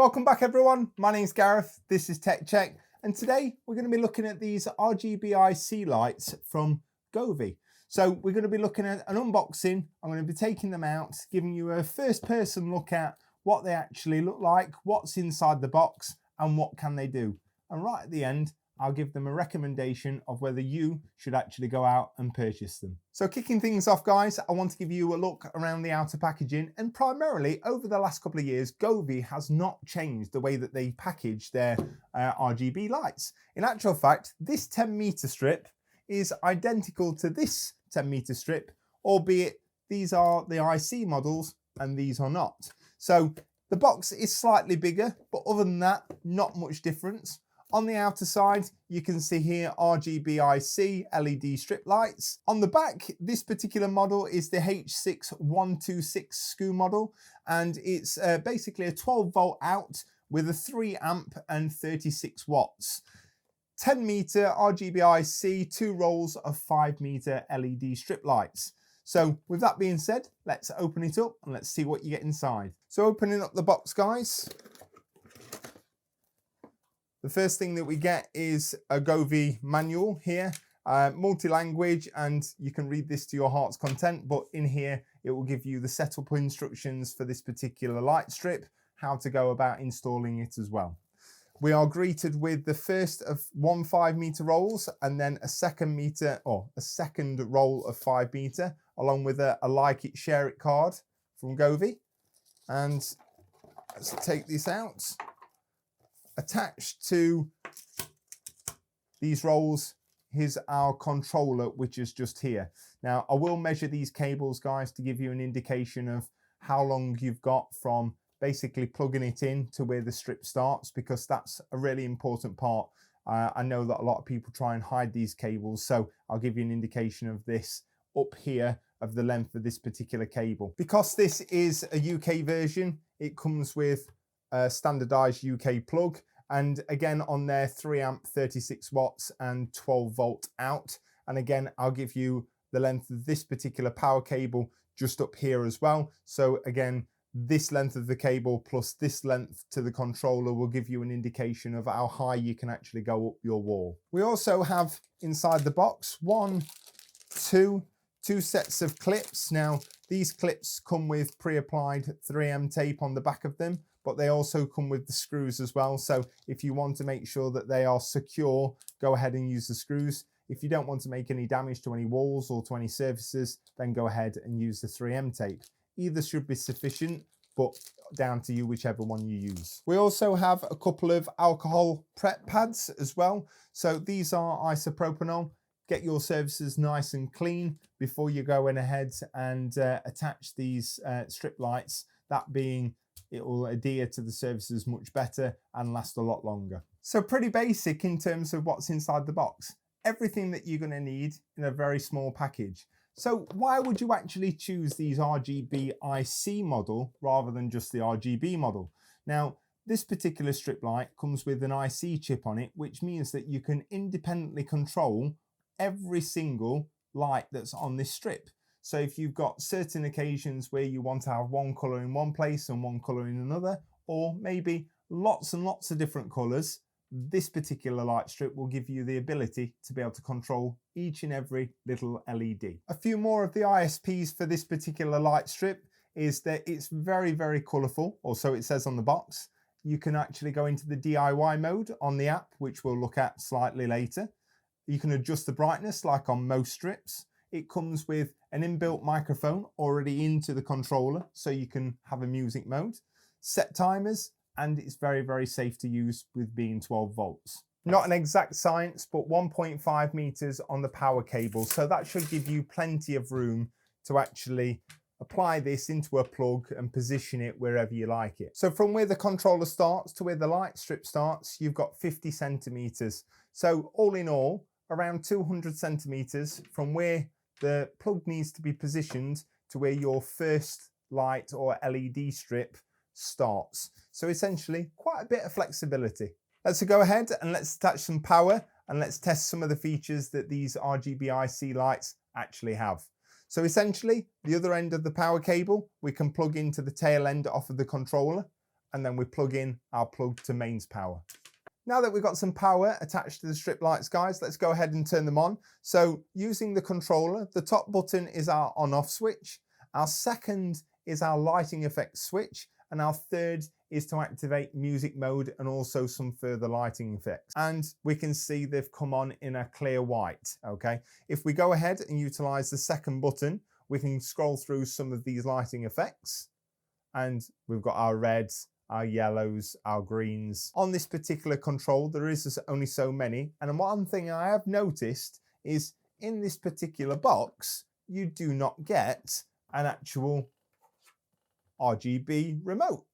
Welcome back everyone, my name's Gareth, this is Tech Check, and today we're going to be looking at these RGBIC lights from Govee. So we're going to be looking at an unboxing. I'm going to be taking them out, giving you a first person look at what they actually look like, what's inside the box and what can they do. And right at the end, I'll give them a recommendation of whether you should actually go out and purchase them. So kicking things off guys, I want to give you a look around the outer packaging, and primarily over the last couple of years, Govee has not changed the way that they package their RGB lights. In actual fact, this 10-meter strip is identical to this 10-meter strip, albeit these are the IC models and these are not. So the box is slightly bigger, but other than that, not much difference. On the outer side, you can see here RGBIC LED strip lights. On the back, this particular model is the H6126 SKU model, and it's basically a 12-volt out with a 3 amp and 36 watts. 10-meter RGBIC, 2 rolls of 5-meter LED strip lights. So with that being said, let's open it up and let's see what you get inside. So opening up the box, guys. The first thing that we get is a Govee manual here, multi-language, and you can read this to your heart's content, but in here it will give you the setup instructions for this particular light strip, how to go about installing it as well. We are greeted with the first of 1 5-meter rolls and then a second roll of 5-meter, along with a like it, share it card from Govee. And let's take this out. Attached to these rolls, here's our controller, which is just here. Now, I will measure these cables, guys, to give you an indication of how long you've got from basically plugging it in to where the strip starts, because that's a really important part. I know that a lot of people try and hide these cables, so I'll give you an indication of this up here of the length of this particular cable. Because this is a UK version, it comes with a standardized UK plug, and again on there 3 amp 36 watts and 12 volt out. And again, I'll give you the length of this particular power cable just up here as well. So again, this length of the cable plus this length to the controller will give you an indication of how high you can actually go up your wall. We also have inside the box two sets of clips. Now these clips come with pre-applied 3M tape on the back of them, but they also come with the screws as well. So if you want to make sure that they are secure, go ahead and use the screws. If you don't want to make any damage to any walls or to any surfaces, then go ahead and use the 3M tape. Either should be sufficient, but down to you, whichever one you use. We also have a couple of alcohol prep pads as well. So these are isopropanol. Get your surfaces nice and clean before you go ahead and attach these strip lights. That being, it will adhere to the surfaces much better and last a lot longer. So pretty basic in terms of what's inside the box. Everything that you're going to need in a very small package. So why would you actually choose these RGB IC model rather than just the RGB model? Now, this particular strip light comes with an IC chip on it, which means that you can independently control every single light that's on this strip. So if you've got certain occasions where you want to have one color in one place and one color in another, or maybe lots and lots of different colors, this particular light strip will give you the ability to be able to control each and every little LED. A few more of the ISPs for this particular light strip is that it's very, very colorful, or so it says on the box. You can actually go into the DIY mode on the app, which we'll look at slightly later. You can adjust the brightness like on most strips. It comes with an inbuilt microphone already into the controller, so you can have a music mode, set timers, and it's very, very safe to use with being 12 volts. Not an exact science, but 1.5 meters on the power cable. So that should give you plenty of room to actually apply this into a plug and position it wherever you like it. So from where the controller starts to where the light strip starts, you've got 50 centimeters. So all in all, around 200 centimeters from where the plug needs to be positioned to where your first light or LED strip starts. So essentially quite a bit of flexibility. Let's go ahead and let's attach some power and let's test some of the features that these RGBIC lights actually have. So essentially the other end of the power cable we can plug into the tail end off of the controller, and then we plug in our plug to mains power. Now that we've got some power attached to the strip lights, guys, let's go ahead and turn them on. So using the controller, the top button is our on-off switch. Our second is our lighting effects switch. And our third is to activate music mode and also some further lighting effects. And we can see they've come on in a clear white, okay? If we go ahead and utilize the second button, we can scroll through some of these lighting effects. And we've got our reds, our yellows, our greens. On this particular control, there is only so many. And one thing I have noticed is in this particular box, you do not get an actual RGB remote.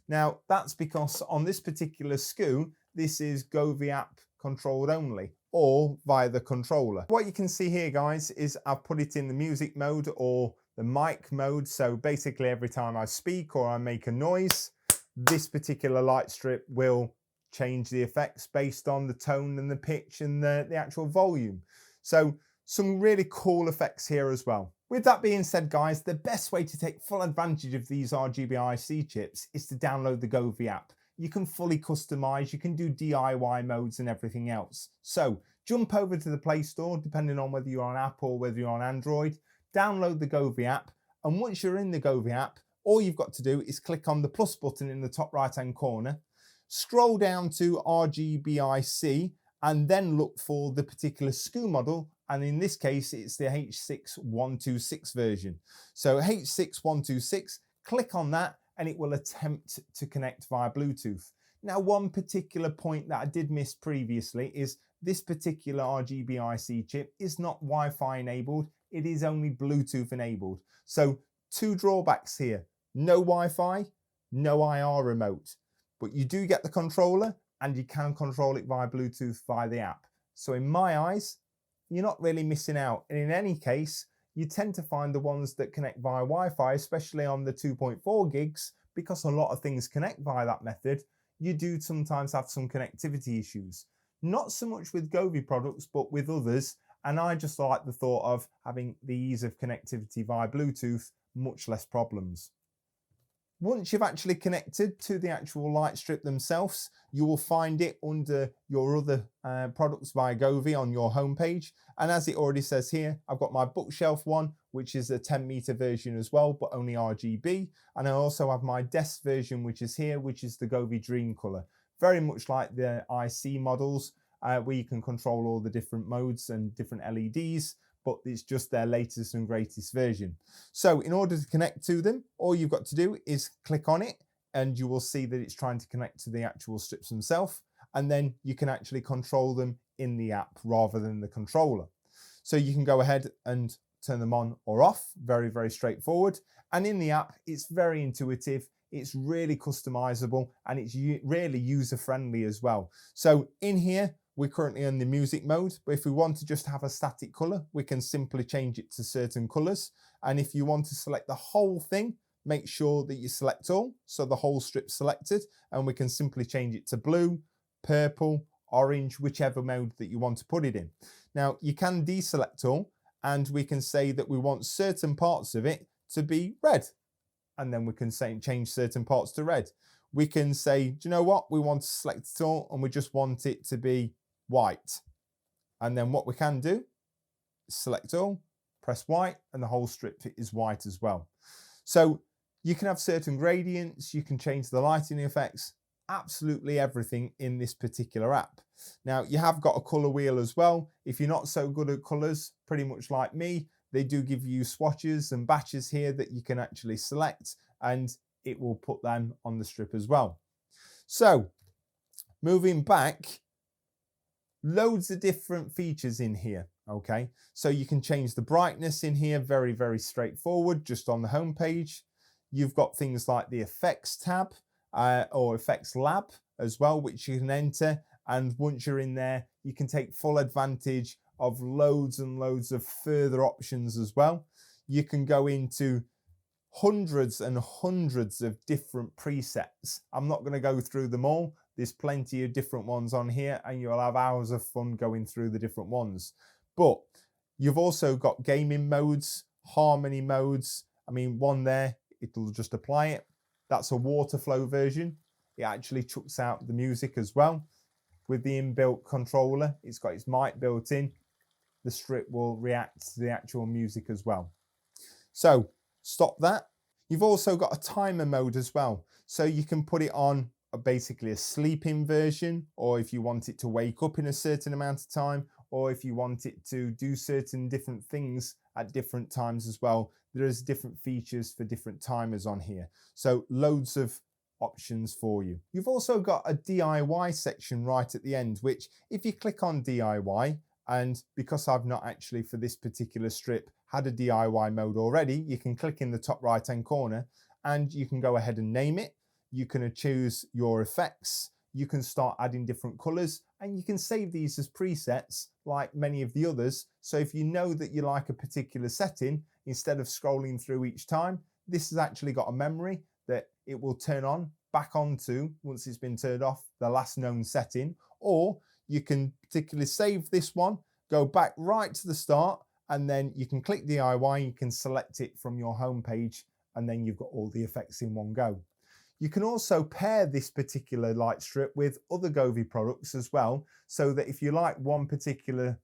Now, that's because on this particular SKU, this is Govee app controlled only, or via the controller. What you can see here, guys, is I've put it in the music mode or the mic mode. So basically every time I speak or I make a noise, this particular light strip will change the effects based on the tone and the pitch and the actual volume. So some really cool effects here as well. With that being said, guys, the best way to take full advantage of these RGB IC chips is to download the Govee app. You can fully customize, you can do DIY modes and everything else. So jump over to the Play Store, depending on whether you're on Apple or whether you're on Android, download the Govee app. And once you're in the Govee app, all you've got to do is click on the plus button in the top right-hand corner, scroll down to RGBIC, and then look for the particular SKU model. And in this case, it's the H6126 version. So H6126, click on that and it will attempt to connect via Bluetooth. Now, one particular point that I did miss previously is this particular RGB IC chip is not Wi-Fi enabled. It is only Bluetooth enabled. So two drawbacks here: no Wi-Fi, no IR remote, but you do get the controller and you can control it via Bluetooth via the app. So in my eyes, you're not really missing out. And in any case, you tend to find the ones that connect via Wi-Fi, especially on the 2.4 gigs, because a lot of things connect via that method. You do sometimes have some connectivity issues. Not so much with Govee products, but with others. And I just like the thought of having the ease of connectivity via Bluetooth, much less problems. Once you've actually connected to the actual light strip themselves, you will find it under your other products via Govee on your homepage. And as it already says here, I've got my bookshelf one, which is a 10-meter version as well, but only RGB. And I also have my desk version, which is here, which is the Govee Dream Color. Very much like the IC models, where you can control all the different modes and different LEDs, but it's just their latest and greatest version. So in order to connect to them, all you've got to do is click on it and you will see that it's trying to connect to the actual strips themselves. And then you can actually control them in the app rather than the controller. So you can go ahead and turn them on or off, very, very straightforward. And in the app, it's very intuitive. It's really customizable and it's really user-friendly as well. So in here, we're currently in the music mode, but if we want to just have a static color, we can simply change it to certain colors. And if you want to select the whole thing, make sure that you select all, so the whole strip's selected, and we can simply change it to blue, purple, orange, whichever mode that you want to put it in. Now, you can deselect all, and we can say that we want certain parts of it to be red, and then we can say change certain parts to red. We can say, do you know what? We want to select it all, and we just want it to be white. And then what we can do is select all, press white, and the whole strip is white as well. So you can have certain gradients, you can change the lighting effects, absolutely everything in this particular app. Now, you have got a color wheel as well. If you're not so good at colors, pretty much like me, they do give you swatches and batches here that you can actually select, and it will put them on the strip as well. So moving back, loads of different features in here, okay? So you can change the brightness in here, very, very straightforward, just on the home page. You've got things like the effects tab or effects lab as well, which you can enter. And once you're in there, you can take full advantage of loads and loads of further options as well. You can go into hundreds and hundreds of different presets. I'm not going to go through them all. There's plenty of different ones on here and you'll have hours of fun going through the different ones. But you've also got gaming modes, harmony modes. I mean, one there, it'll just apply it. That's a water flow version. it actually chucks out the music as well. With the inbuilt controller, it's got its mic built in. The strip will react to the actual music as well. So stop that. You've also got a timer mode as well. So you can put it on basically a sleeping version, or if you want it to wake up in a certain amount of time, or if you want it to do certain different things at different times as well. There is different features for different timers on here. So loads of options for you. You've also got a DIY section right at the end, which if you click on DIY, and because I've not actually for this particular strip had a DIY mode already, you can click in the top right hand corner and you can go ahead and name it. You can choose your effects. You can start adding different colors, and you can save these as presets like many of the others. So if you know that you like a particular setting, instead of scrolling through each time, this has actually got a memory that it will turn on back onto once it's been turned off, the last known setting. Or you can particularly save this one, go back right to the start, and then you can click DIY, you can select it from your home page, and then you've got all the effects in one go. You can also pair this particular light strip with other Govee products as well, so that if you like one particular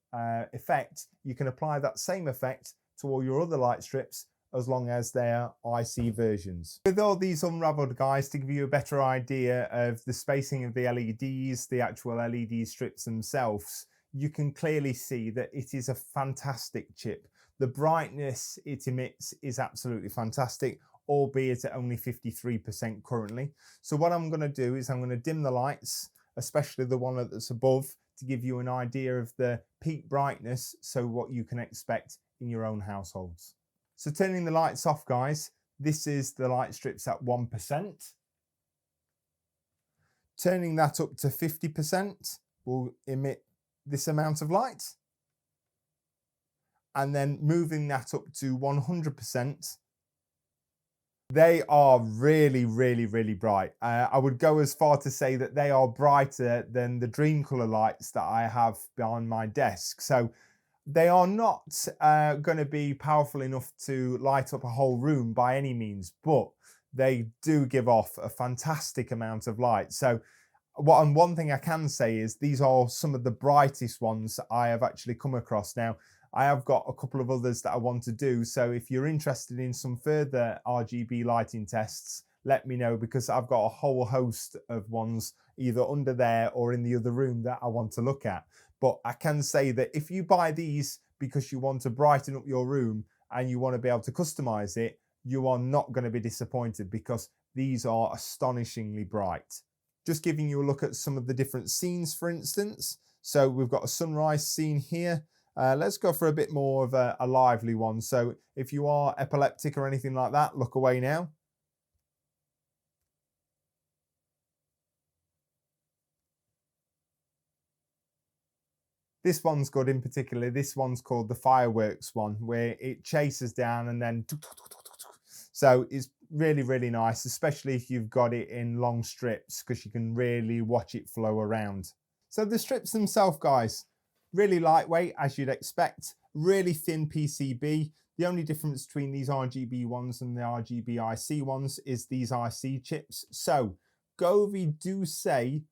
effect, you can apply that same effect to all your other light strips, as long as they are IC versions. With all these unraveled, guys, to give you a better idea of the spacing of the LEDs, the actual LED strips themselves, you can clearly see that it is a fantastic chip. The brightness it emits is absolutely fantastic, albeit at only 53% currently. So what I'm going to do is I'm going to dim the lights, especially the one that's above, to give you an idea of the peak brightness, so what you can expect in your own households. So turning the lights off, guys, this is the light strips at 1%. Turning that up to 50% will emit this amount of light. And then moving that up to 100%, they are really, really, really bright. I would go as far to say that they are brighter than the Dreamcolour lights that I have behind my desk. So they are not going to be powerful enough to light up a whole room by any means, but they do give off a fantastic amount of light. So one thing I can say is these are some of the brightest ones I have actually come across. Now, I have got a couple of others that I want to do. So if you're interested in some further RGB lighting tests, let me know, because I've got a whole host of ones either under there or in the other room that I want to look at. But I can say that if you buy these because you want to brighten up your room and you want to be able to customize it, you are not going to be disappointed, because these are astonishingly bright. Just giving you a look at some of the different scenes, for instance. So we've got a sunrise scene here. Let's go for a bit more of a lively one. So if you are epileptic or anything like that, look away now. This one's good in particular. This one's called the fireworks one, where it chases down and then... So it's really, really nice, especially if you've got it in long strips, because you can really watch it flow around. So the strips themselves, guys, really lightweight, as you'd expect, really thin PCB. The only difference between these RGB ones and the RGB IC ones is these IC chips. So Govee do say,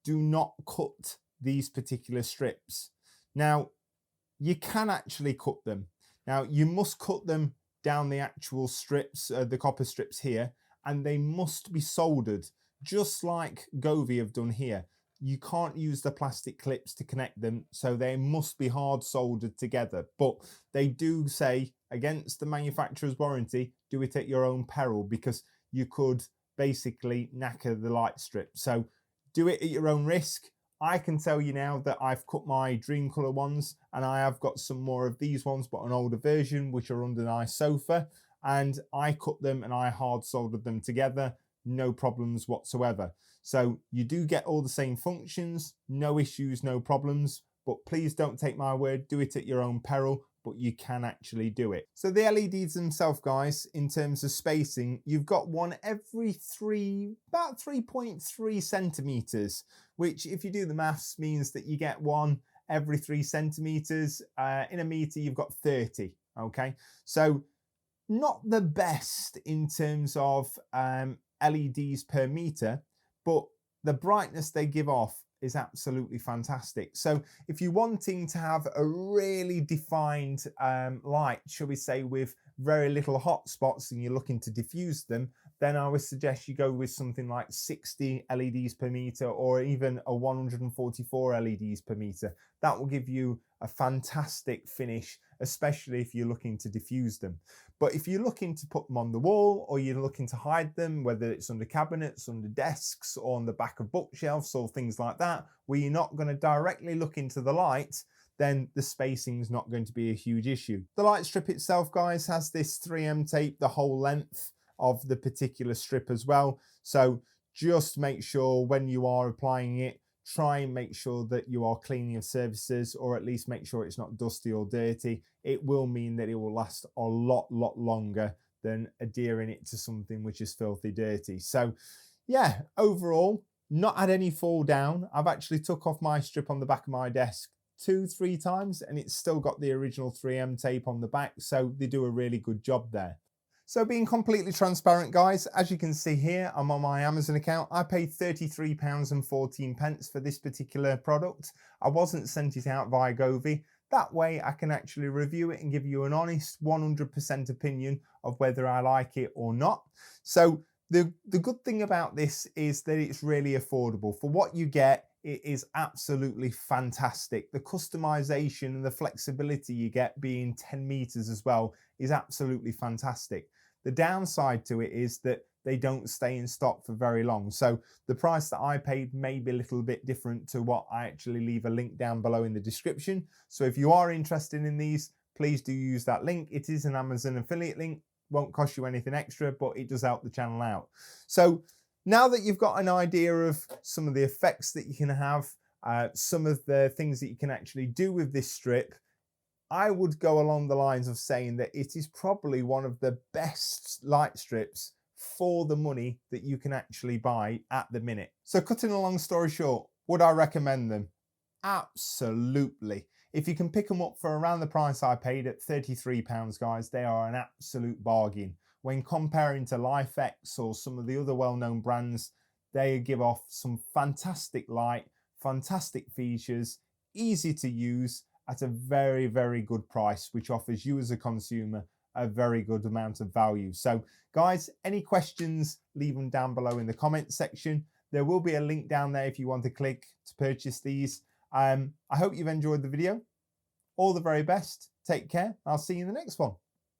do not cut these particular strips. Now, you can actually cut them. Now, you must cut them down the actual strips, the copper strips here, and they must be soldered, just like Govee have done here. You can't use the plastic clips to connect them, so they must be hard soldered together. But they do say, against the manufacturer's warranty, do it at your own peril, because you could basically knacker the light strip. So do it at your own risk. I can tell you now that I've cut my Dreamcolour ones, and I have got some more of these ones, but an older version, which are under my sofa, and I cut them and I hard soldered them together, no problems whatsoever. So you do get all the same functions, no issues, no problems, but please don't take my word, do it at your own peril, but you can actually do it. So the LEDs themselves, guys, in terms of spacing, you've got one every about 3.3 centimeters, which if you do the maths means that you get one every 3 centimeters. In a meter, you've got 30, okay? So not the best in terms of LEDs per meter, but the brightness they give off is absolutely fantastic. So if you're wanting to have a really defined light, shall we say, with very little hot spots, and you're looking to diffuse them, then I would suggest you go with something like 60 LEDs per meter, or even a 144 LEDs per meter. That will give you a fantastic finish, especially if you're looking to diffuse them. But if you're looking to put them on the wall, or you're looking to hide them, whether it's under cabinets, under desks, or on the back of bookshelves or things like that, where you're not going to directly look into the light, then the spacing is not going to be a huge issue. The light strip itself, guys, has this 3M tape the whole length of the particular strip as well. So just make sure when you are applying it, try and make sure that you are cleaning your surfaces, or at least make sure it's not dusty or dirty. It will mean that it will last a lot longer than adhering it to something which is filthy dirty. So yeah, overall, not had any fall down. I've actually took off my strip on the back of my desk 2-3 times, and it's still got the original 3M tape on the back, so they do a really good job there. So being completely transparent, guys, as you can see here, I'm on my Amazon account. I paid £33.14 for this particular product. I wasn't sent it out via Govee. That way I can actually review it and give you an honest 100% opinion of whether I like it or not. So the good thing about this is that it's really affordable. For what you get, it is absolutely fantastic. The customization and the flexibility you get, being 10 meters as well, is absolutely fantastic. The downside to it is that they don't stay in stock for very long. So the price that I paid may be a little bit different to what I actually leave a link down below in the description. So if you are interested in these, please do use that link. It is an Amazon affiliate link. Won't cost you anything extra, but it does help the channel out. So now that you've got an idea of some of the effects that you can have, some of the things that you can actually do with this strip, I would go along the lines of saying that it is probably one of the best light strips for the money that you can actually buy at the minute. So cutting a long story short, would I recommend them? Absolutely. If you can pick them up for around the price I paid at £33, guys, they are an absolute bargain. When comparing to LIFX or some of the other well-known brands, they give off some fantastic light, fantastic features, easy to use, at a very good price, which offers you as a consumer a very good amount of value. So guys, any questions, leave them down below in the comments section. There will be a link down there if you want to click to purchase these. I hope you've enjoyed the video. All the very best. Take care. I'll see you in the next one.